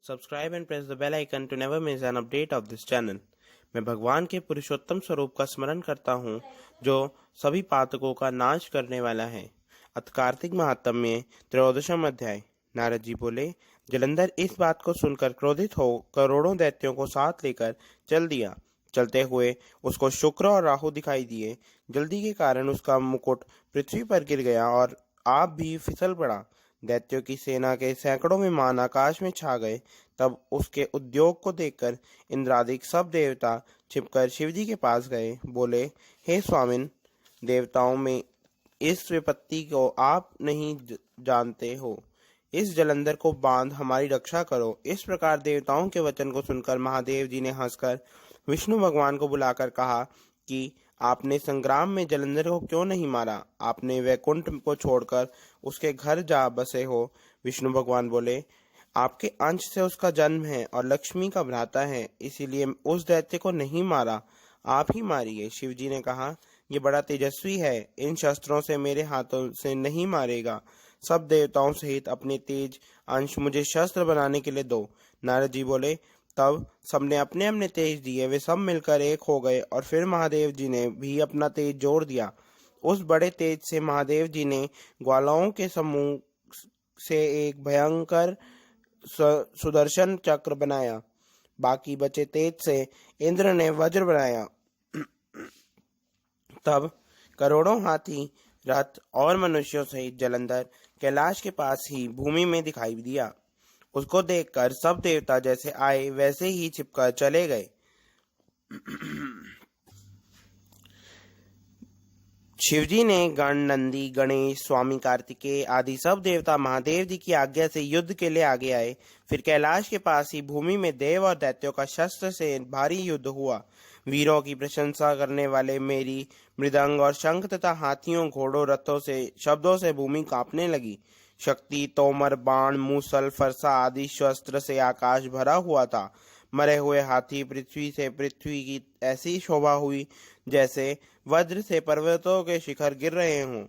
Subscribe and press the bell icon to never miss an update of this channel. मैं भगवान के पुरुषोत्तम स्वरूप का स्मरण करता हूँ जो सभी पातकों का नाश करने वाला है। अथ कार्तिक महात्म्य 13वां अध्याय। नारद जी बोले, जलंधर इस बात को सुनकर क्रोधित हो करोड़ों दैत्यों को साथ लेकर चल दिया। चलते हुए उसको शुक्र और राहु दिखाई दिए। जल्दी के कारण उसका मुकुट पृथ्वी पर गिर गया और आप भी फिसल पड़ा। दैत्यों की सेना के सैकड़ों विमान आकाश में छा गए। तब उसके उद्योग को देखकर इंद्रादिक सब देवता छिपकर शिवजी के पास गए। बोले, हे स्वामिन, देवताओं में इस विपत्ति को आप नहीं जानते हो। इस जलंधर को बांध हमारी रक्षा करो। इस प्रकार देवताओं के वचन को सुनकर महादेव जी ने हंसकर विष्णु भगवान को बुलाकर कहा कि आपने संग्राम में जलंधर को क्यों नहीं मारा? आपने वैकुंठ को छोड़कर उसके घर जा बसे हो। विष्णु भगवान बोले, आपके अंश से उसका जन्म है और लक्ष्मी का भ्राता है, इसीलिए उस दैत्य को नहीं मारा, आप ही मारिए। शिवजी ने कहा, ये बड़ा तेजस्वी है, इन शस्त्रों से मेरे हाथों से नहीं मारेगा। सब देवताओं सहित अपने तेज अंश मुझे शस्त्र बनाने के लिए दो। नारद जी बोले, तब सबने अपने अपने तेज दिए। वे सब मिलकर एक हो गए और फिर महादेव जी ने भी अपना तेज जोड़ दिया। उस बड़े तेज से महादेव जी ने ग्वालों के समूह से एक भयंकर सुदर्शन चक्र बनाया। बाकी बचे तेज से इंद्र ने वज्र बनाया। तब करोड़ों हाथी, रथ और मनुष्यों सहित जलंधर कैलाश के पास ही भूमि में दिखाई दिया। उसको देखकर सब देवता जैसे आए वैसे ही छिपकर चले गए। शिवजी ने गण नंदी, गणेश, स्वामी कार्तिकेय आदि सब देवता महादेव जी की आज्ञा से युद्ध के लिए आगे आए। फिर कैलाश के पास ही भूमि में देव और दैत्यों का शस्त्र से भारी युद्ध हुआ। वीरों की प्रशंसा करने वाले मेरी, मृदंग और शंख तथा हाथियों, घोड़ों, रथों से शब्दों से भूमि कांपने लगी। शक्ति, तोमर, बाण, मूसल, फरसा आदि शस्त्र से आकाश भरा हुआ था। मरे हुए हाथी पृथ्वी से पृथ्वी की ऐसी शोभा हुई जैसे वज्र से पर्वतों के शिखर गिर रहे हों।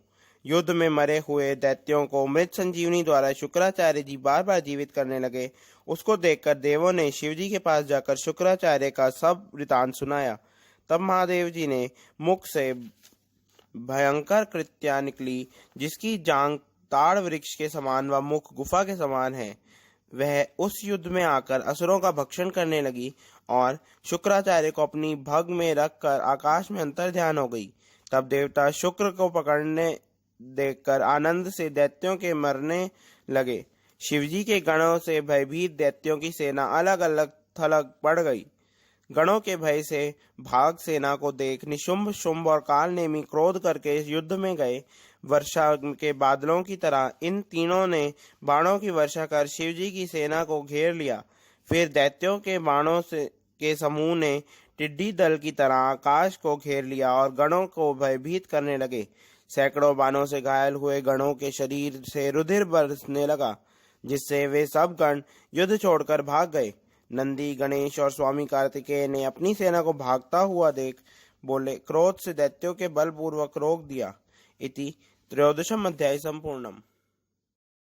युद्ध में मरे हुए दैत्यों को मृत संजीवनी द्वारा शुक्राचार्य जी बार बार जीवित करने लगे। उसको देखकर देवों ने शिवजी के पास जाकर शुक्राचार्य का सब वृतांत सुनाया। तब महादेव जी ने मुख से भयंकर कृत्या निकली, जिसकी जांग ताड़ वृक्ष के समान व मुख गुफा के समान है। वह उस युद्ध में आकर असुरों का भक्षण करने लगी और शुक्राचार्य को अपनी भग में रखकर आकाश में अंतर ध्यान हो गई। तब देवता शुक्र को पकड़ने देखकर आनंद से दैत्यों के मरने लगे। शिवजी के गणों से भयभीत दैत्यों की सेना अलग अलग थलग पड़ गई। गणों के भय से भाग सेना को देख निशुंभ, शुंभ और काल नेमी क्रोध करके युद्ध में गए। वर्षा के बादलों की तरह इन तीनों ने बाणों की वर्षा कर शिवजी की सेना को घेर लिया। फिर दैत्यों के बाणों से के समूह ने टिड्डी दल की तरह आकाश को घेर लिया और गणों को भयभीत करने लगे। सैकड़ों बाणों से घायल हुए गणों के शरीर से रुधिर बरसने लगा, जिससे वे सब गण युद्ध छोड़कर भाग गए। नंदी, गणेश और स्वामी कार्तिकेय ने अपनी सेना को भागता हुआ देख बोले, क्रोध से दैत्यों के बलपूर्वक रोक दिया। इति 13वां अध्याय संपूर्णम।